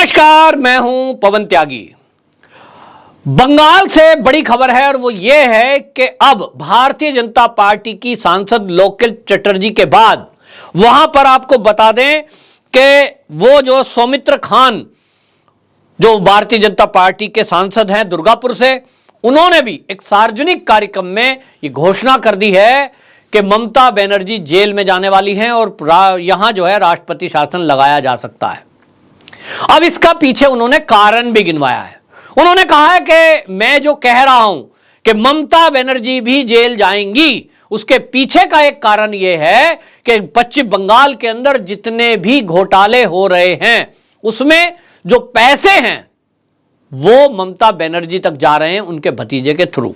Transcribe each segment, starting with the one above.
नमस्कार, मैं हूं पवन त्यागी। बंगाल से बड़ी खबर है और वो ये है कि अब भारतीय जनता पार्टी की सांसद लोकेट चटर्जी के बाद वहां पर आपको बता दें कि वो जो सौमित्र खान जो भारतीय जनता पार्टी के सांसद हैं दुर्गापुर से, उन्होंने भी एक सार्वजनिक कार्यक्रम में ये घोषणा कर दी है कि ममता बनर्जी जेल में जाने वाली हैं और यहां जो है राष्ट्रपति शासन लगाया जा सकता है। अब इसका पीछे उन्होंने कारण भी गिनवाया है। उन्होंने कहा है कि मैं जो कह रहा हूं कि ममता बनर्जी भी जेल जाएंगी, उसके पीछे का एक कारण यह है कि पश्चिम बंगाल के अंदर जितने भी घोटाले हो रहे हैं उसमें जो पैसे हैं वो ममता बनर्जी तक जा रहे हैं उनके भतीजे के थ्रू।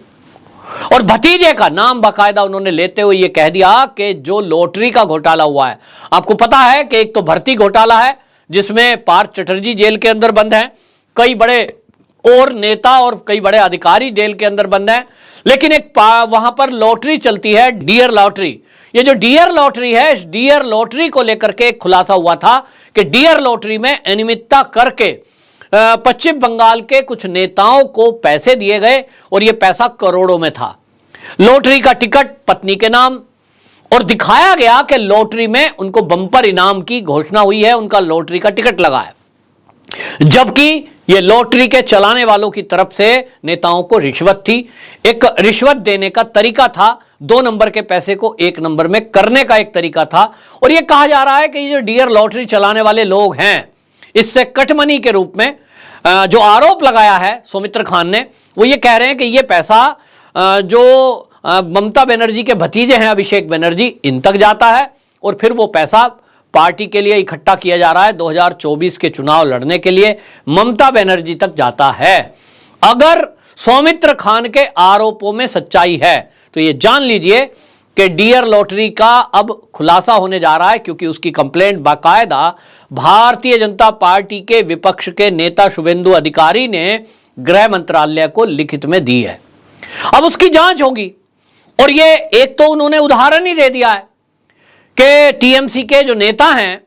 और भतीजे का नाम बाकायदा उन्होंने लेते हुए यह कह दिया कि जो लॉटरी का घोटाला हुआ है, आपको पता है कि एक तो भर्ती घोटाला है जिसमें पार्थ चटर्जी जेल के अंदर बंद हैं, कई बड़े और नेता और कई बड़े अधिकारी जेल के अंदर बंद हैं, लेकिन एक वहां पर लॉटरी चलती है, डियर लॉटरी। ये जो डियर लॉटरी है, इस डियर लॉटरी को लेकर के एक खुलासा हुआ था कि डियर लॉटरी में अनियमितता करके पश्चिम बंगाल के कुछ नेताओं को पैसे दिए गए और यह पैसा करोड़ों में था। लॉटरी का टिकट पत्नी के नाम और दिखाया गया कि लॉटरी में उनको बम्पर इनाम की घोषणा हुई है, उनका लॉटरी का टिकट लगा है, जबकि यह लॉटरी के चलाने वालों की तरफ से नेताओं को रिश्वत थी। एक रिश्वत देने का तरीका था, 2 नंबर के पैसे को 1 नंबर में करने का एक तरीका था। और यह कहा जा रहा है कि ये जो डियर लॉटरी चलाने वाले लोग हैं, इससे कटमनी के रूप में जो आरोप लगाया है सौमित्र खान ने, वो ये कह रहे हैं कि ये पैसा जो ममता बनर्जी के भतीजे हैं अभिषेक बनर्जी, इन तक जाता है और फिर वो पैसा पार्टी के लिए इकट्ठा किया जा रहा है, 2024 के चुनाव लड़ने के लिए ममता बनर्जी तक जाता है। अगर सौमित्र खान के आरोपों में सच्चाई है तो ये जान लीजिए कि डियर लॉटरी का अब खुलासा होने जा रहा है, क्योंकि उसकी कंप्लेंट बाकायदा भारतीय जनता पार्टी के विपक्ष के नेता शुभेंदु अधिकारी ने गृह मंत्रालय को लिखित में दी है। अब उसकी जांच होगी। और ये एक तो उन्होंने उदाहरण ही दे दिया है कि टीएमसी के जो नेता हैं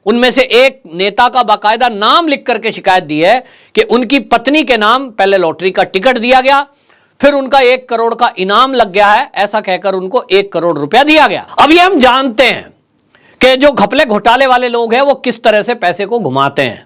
उनमें से एक नेता का बाकायदा नाम लिख करके शिकायत दी है कि उनकी पत्नी के नाम पहले लॉटरी का टिकट दिया गया, फिर उनका 1 करोड़ का इनाम लग गया है, ऐसा कहकर उनको 1 करोड़ रुपया दिया गया। अब ये हम जानते हैं कि जो घपले घोटाले वाले लोग हैं वो किस तरह से पैसे को घुमाते हैं,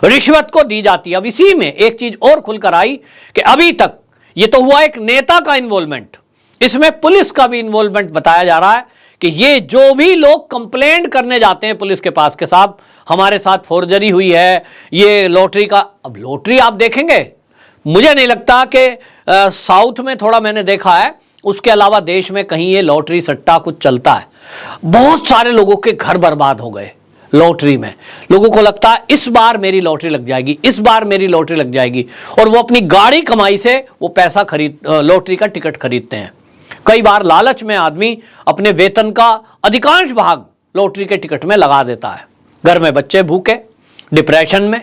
रिश्वत को दी जाती है। अब इसी में एक चीज और खुलकर आई कि अभी तक ये तो हुआ एक नेता का इन्वॉल्वमेंट, इसमें पुलिस का भी इन्वॉल्वमेंट बताया जा रहा है कि ये जो भी लोग कंप्लेंट करने जाते हैं पुलिस के पास के साथ हमारे साथ फोर्जरी हुई है, ये लॉटरी का। अब लॉटरी आप देखेंगे, मुझे नहीं लगता कि साउथ में थोड़ा मैंने देखा है, उसके अलावा देश में कहीं ये लॉटरी सट्टा कुछ चलता है। बहुत सारे लोगों के घर बर्बाद हो गए लॉटरी में। लोगों को लगता है इस बार मेरी लॉटरी लग जाएगी, इस बार मेरी लॉटरी लग जाएगी, और वो अपनी गाड़ी कमाई से वो पैसा लॉटरी का टिकट खरीदते हैं। कई बार लालच में आदमी अपने वेतन का अधिकांश भाग लॉटरी के टिकट में लगा देता है। घर में बच्चे भूखे, डिप्रेशन में,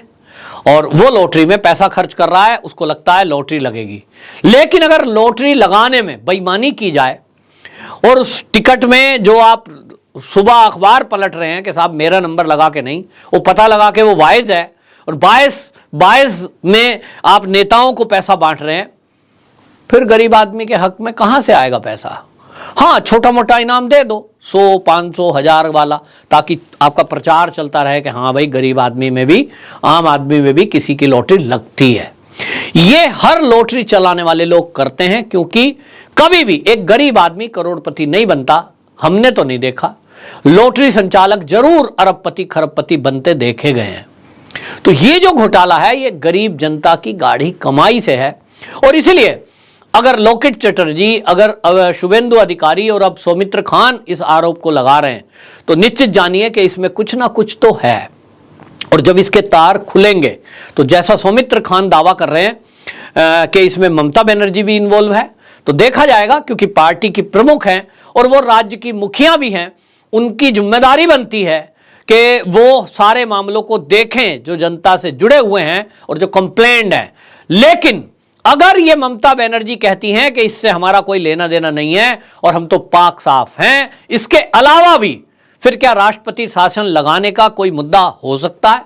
और वो लॉटरी में पैसा खर्च कर रहा है, उसको लगता है लॉटरी लगेगी। लेकिन अगर लॉटरी लगाने में बेईमानी की जाए और उस टिकट में जो आप सुबह अखबार पलट रहे हैं कि साहब मेरा नंबर लगा के नहीं, वो पता लगा के वो वाइज है और बायस में आप नेताओं को पैसा बांट रहे हैं, फिर गरीब आदमी के हक में कहां से आएगा पैसा? हाँ, छोटा मोटा इनाम दे दो, 100, 500, 1000 वाला, ताकि आपका प्रचार चलता रहे कि हाँ भाई गरीब आदमी में भी, आम आदमी में भी किसी की लॉटरी लगती है। ये हर लॉटरी चलाने वाले लोग करते हैं, क्योंकि कभी भी एक गरीब आदमी करोड़पति नहीं बनता, हमने तो नहीं देखा। लॉटरी संचालक जरूर अरबपति खरबपति बनते देखे गए हैं। तो ये जो घोटाला है ये गरीब जनता की गाढ़ी कमाई से है। और इसलिए अगर लोकेट चटर्जी, अगर शुभेंदु अधिकारी और अब सौमित्र खान इस आरोप को लगा रहे हैं तो निश्चित जानिए कि इसमें कुछ ना कुछ तो है। और जब इसके तार खुलेंगे तो जैसा सौमित्र खान दावा कर रहे हैं कि इसमें ममता बनर्जी भी इन्वॉल्व है, तो देखा जाएगा, क्योंकि पार्टी की प्रमुख हैं और वो राज्य की मुखिया भी हैं, उनकी जिम्मेदारी बनती है कि वो सारे मामलों को देखें जो जनता से जुड़े हुए हैं और जो कंप्लेंट है। लेकिन अगर ये ममता बनर्जी कहती हैं कि इससे हमारा कोई लेना देना नहीं है और हम तो पाक साफ हैं, इसके अलावा भी फिर क्या राष्ट्रपति शासन लगाने का कोई मुद्दा हो सकता है?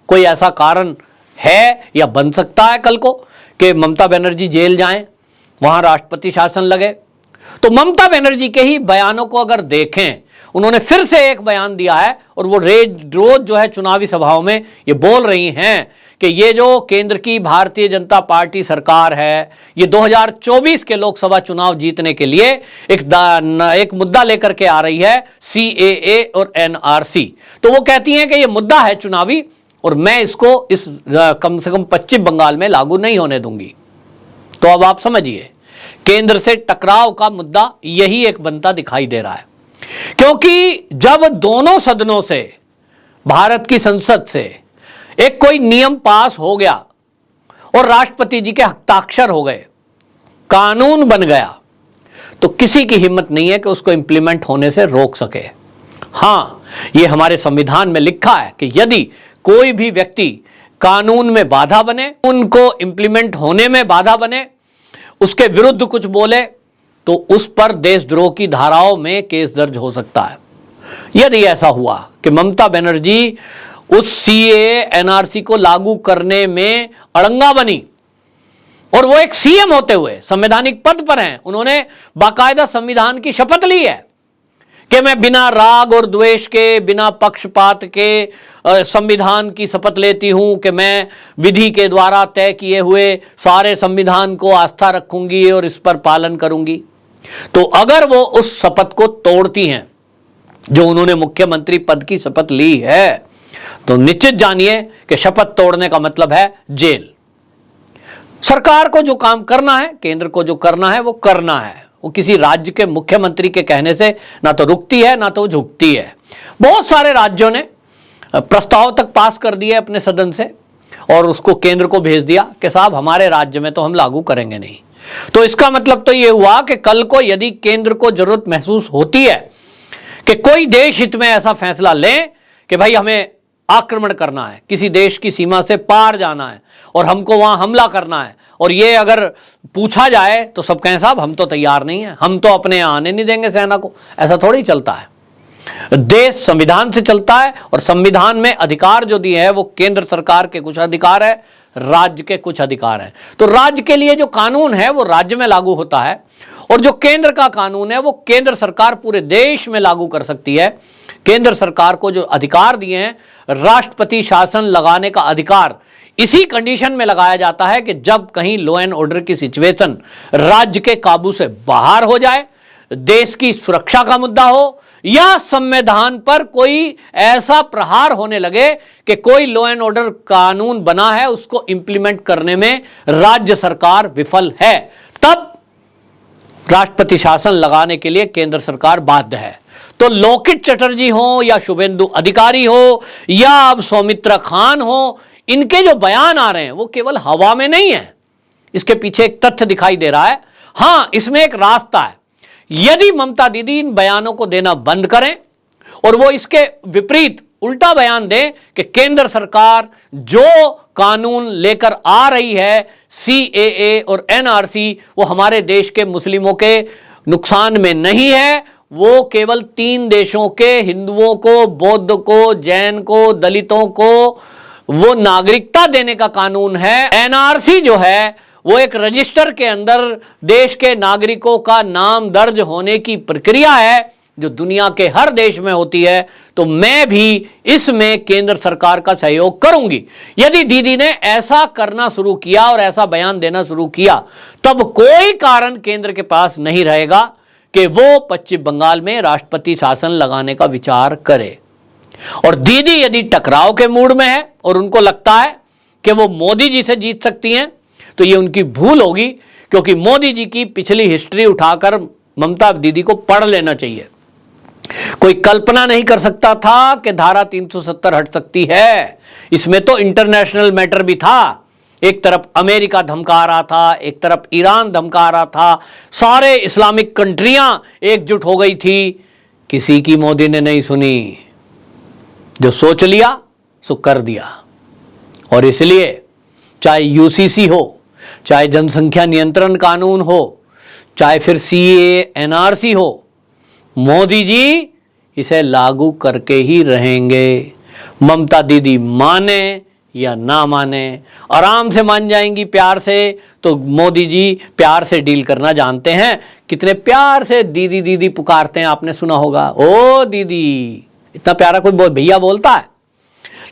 कोई ऐसा कारण है या बन सकता है कल को कि ममता बनर्जी जेल जाएं, वहां राष्ट्रपति शासन लगे? तो ममता बनर्जी के ही बयानों को अगर देखें, उन्होंने फिर से एक बयान दिया है और वो रोज जो है चुनावी सभाओं में ये बोल रही हैं कि ये जो केंद्र की भारतीय जनता पार्टी सरकार है, ये 2024 के लोकसभा चुनाव जीतने के लिए एक मुद्दा लेकर के आ रही है, CAA और NRC। तो वो कहती हैं कि ये मुद्दा है चुनावी और मैं इसको इस कम से कम पश्चिम बंगाल में लागू नहीं होने दूंगी। तो अब आप समझिए, केंद्र से टकराव का मुद्दा यही एक बनता दिखाई दे रहा है, क्योंकि जब दोनों सदनों से, भारत की संसद से एक कोई नियम पास हो गया और राष्ट्रपति जी के हस्ताक्षर हो गए, कानून बन गया, तो किसी की हिम्मत नहीं है कि उसको इंप्लीमेंट होने से रोक सके। हां, यह हमारे संविधान में लिखा है कि यदि कोई भी व्यक्ति कानून में बाधा बने, उनको इंप्लीमेंट होने में बाधा बने, उसके विरुद्ध कुछ बोले, तो उस पर देशद्रोह की धाराओं में केस दर्ज हो सकता है। यदि ऐसा हुआ कि ममता बनर्जी उस CAA NRC को लागू करने में अड़ंगा बनी और वो एक CM होते हुए संवैधानिक पद पर हैं, उन्होंने बाकायदा संविधान की शपथ ली है कि मैं बिना राग और द्वेष के, बिना पक्षपात के संविधान की शपथ लेती हूं कि मैं विधि के द्वारा तय किए हुए सारे संविधान को आस्था रखूंगी और इस पर पालन करूंगी। तो अगर वो उस शपथ को तोड़ती हैं, जो उन्होंने मुख्यमंत्री पद की शपथ ली है, तो निश्चित जानिए कि शपथ तोड़ने का मतलब है जेल। सरकार को जो काम करना है, केंद्र को जो करना है वो करना है। वो किसी राज्य के मुख्यमंत्री के कहने से ना तो रुकती है ना तो झुकती है। बहुत सारे राज्यों ने प्रस्ताव तक पास कर दिए अपने सदन से और उसको केंद्र को भेज दिया कि साहब हमारे राज्य में तो हम लागू करेंगे नहीं। तो इसका मतलब तो यह हुआ कि कल को यदि केंद्र को जरूरत महसूस होती है कि कोई देश हित में ऐसा फैसला ले कि भाई हमें आक्रमण करना है, किसी देश की सीमा से पार जाना है और हमको वहां हमला करना है, और ये अगर पूछा जाए तो सब कहें साहब हम तो तैयार नहीं है, हम तो अपने यहाँ आने नहीं देंगे सेना को। ऐसा थोड़ी चलता है। देश संविधान से चलता है और संविधान में अधिकार जो दिए हैं वो केंद्र सरकार के कुछ अधिकार है, राज्य के कुछ अधिकार है। तो राज्य के लिए जो कानून है वो राज्य में लागू होता है और जो केंद्र का कानून है वो केंद्र सरकार पूरे देश में लागू कर सकती है। केंद्र सरकार को जो अधिकार दिए हैं, राष्ट्रपति शासन लगाने का अधिकार इसी कंडीशन में लगाया जाता है कि जब कहीं लॉ एंड ऑर्डर की सिचुएशन राज्य के काबू से बाहर हो जाए, देश की सुरक्षा का मुद्दा हो या संविधान पर कोई ऐसा प्रहार होने लगे कि कोई लॉ एंड ऑर्डर कानून बना है उसको इंप्लीमेंट करने में राज्य सरकार विफल है, तब राष्ट्रपति शासन लगाने के लिए केंद्र सरकार बाध्य है। तो लोकेट चटर्जी हो या शुभेंदु अधिकारी हो या अब सौमित्रा खान हो, इनके जो बयान आ रहे हैं वो केवल हवा में नहीं है, इसके पीछे एक तथ्य दिखाई दे रहा है। हां, इसमें एक रास्ता है। यदि ममता दीदी इन बयानों को देना बंद करें और वो इसके विपरीत उल्टा बयान दें कि केंद्र सरकार जो कानून लेकर आ रही है CAA और NRC वो हमारे देश के मुस्लिमों के नुकसान में नहीं है, वो केवल 3 देशों के हिंदुओं को, बौद्ध को, जैन को, दलितों को वो नागरिकता देने का कानून है। NRC जो है वो एक रजिस्टर के अंदर देश के नागरिकों का नाम दर्ज होने की प्रक्रिया है जो दुनिया के हर देश में होती है। तो मैं भी इसमें केंद्र सरकार का सहयोग करूंगी। यदि दीदी ने ऐसा करना शुरू किया और ऐसा बयान देना शुरू किया, तब कोई कारण केंद्र के पास नहीं रहेगा कि वो पश्चिम बंगाल में राष्ट्रपति शासन लगाने का विचार करे। और दीदी यदि टकराव के मूड में है और उनको लगता है कि वो मोदी जी से जीत सकती हैं, तो ये उनकी भूल होगी, क्योंकि मोदी जी की पिछली हिस्ट्री उठाकर ममता दीदी को पढ़ लेना चाहिए। कोई कल्पना नहीं कर सकता था कि धारा 370 हट सकती है। इसमें तो इंटरनेशनल मैटर भी था। एक तरफ अमेरिका धमका रहा था, एक तरफ ईरान धमका रहा था, सारे इस्लामिक कंट्रियां एकजुट हो गई थी। किसी की मोदी ने नहीं सुनी, जो सोच लिया सो कर दिया। और इसलिए चाहे UCC हो, चाहे जनसंख्या नियंत्रण कानून हो, चाहे फिर CAA NRC हो, मोदी जी इसे लागू करके ही रहेंगे। ममता दीदी माने या ना माने, आराम से मान जाएंगी प्यार से। तो मोदी जी प्यार से डील करना जानते हैं, कितने प्यार से दीदी दीदी पुकारते हैं, आपने सुना होगा, ओ दीदी, इतना प्यारा कोई भैया बोलता है।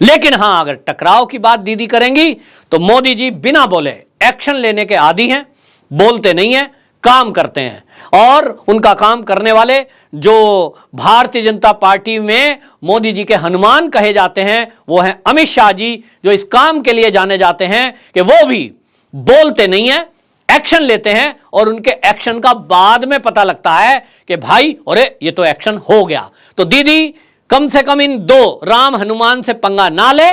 लेकिन हां, अगर टकराव की बात दीदी करेंगी तो मोदी जी बिना बोले एक्शन लेने के आदी हैं, बोलते नहीं हैं, काम करते हैं। और उनका काम करने वाले जो भारतीय जनता पार्टी में मोदी जी के हनुमान कहे जाते हैं, वो हैं अमित शाह जी, जो इस काम के लिए जाने जाते हैं कि वो भी बोलते नहीं हैं, एक्शन लेते हैं। और उनके एक्शन का बाद में पता लगता है कि भाई अरे ये तो एक्शन हो गया। तो दीदी कम से कम इन दो राम हनुमान से पंगा ना ले।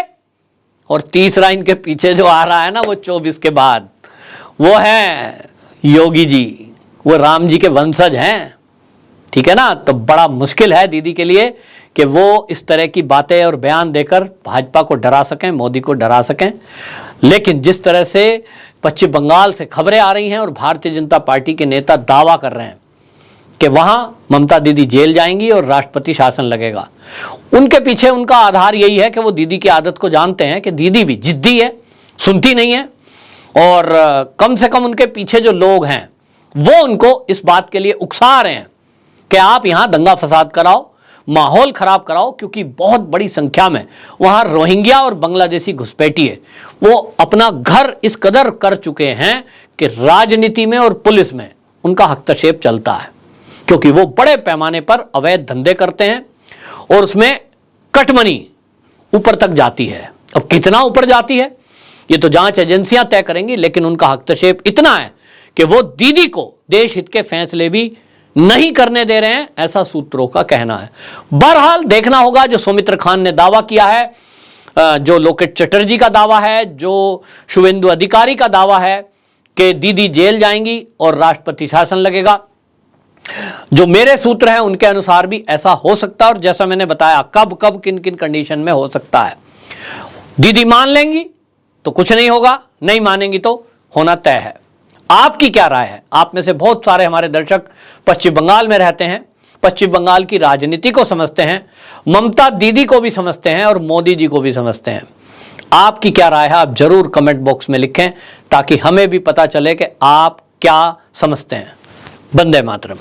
और तीसरा इनके पीछे जो आ रहा है ना, वो 24 के बाद, वो है योगी जी, वो राम जी के वंशज हैं, ठीक है ना। तो बड़ा मुश्किल है दीदी के लिए कि वो इस तरह की बातें और बयान देकर भाजपा को डरा सकें, मोदी को डरा सकें। लेकिन जिस तरह से पश्चिम बंगाल से खबरें आ रही हैं और भारतीय जनता पार्टी के नेता दावा कर रहे हैं कि वहां ममता दीदी जेल जाएंगी और राष्ट्रपति शासन लगेगा, उनके पीछे उनका आधार यही है कि वो दीदी की आदत को जानते हैं कि दीदी भी जिद्दी है, सुनती नहीं है। और कम से कम उनके पीछे जो लोग हैं वो उनको इस बात के लिए उकसा रहे हैं कि आप यहां दंगा फसाद कराओ, माहौल खराब कराओ, क्योंकि बहुत बड़ी संख्या में वहां रोहिंग्या और बांग्लादेशी घुसपैठिए वो अपना घर इस कदर कर चुके हैं कि राजनीति में और पुलिस में उनका हस्तक्षेप चलता है, क्योंकि वो बड़े पैमाने पर अवैध धंधे करते हैं और उसमें कटमनी ऊपर तक जाती है। अब कितना ऊपर जाती है ये तो जांच एजेंसियां तय करेंगी, लेकिन उनका हस्तक्षेप इतना है कि वो दीदी को देश हित के फैसले भी नहीं करने दे रहे हैं, ऐसा सूत्रों का कहना है। बहरहाल देखना होगा। जो सौमित्र खान ने दावा किया है, जो लोकेट चटर्जी का दावा है, जो शुभेंदु अधिकारी का दावा है कि दीदी जेल जाएंगी और राष्ट्रपति शासन लगेगा, जो मेरे सूत्र हैं उनके अनुसार भी ऐसा हो सकता है। और जैसा मैंने बताया, कब कब किन किन कंडीशन में हो सकता है। दीदी मान लेंगी तो कुछ नहीं होगा, नहीं मानेंगी तो होना तय है। आपकी क्या राय है? आप में से बहुत सारे हमारे दर्शक पश्चिम बंगाल में रहते हैं, पश्चिम बंगाल की राजनीति को समझते हैं, ममता दीदी को भी समझते हैं और मोदी जी को भी समझते हैं। आपकी क्या राय है? आप जरूर कमेंट बॉक्स में लिखें ताकि हमें भी पता चले कि आप क्या समझते हैं। वंदे मातरम।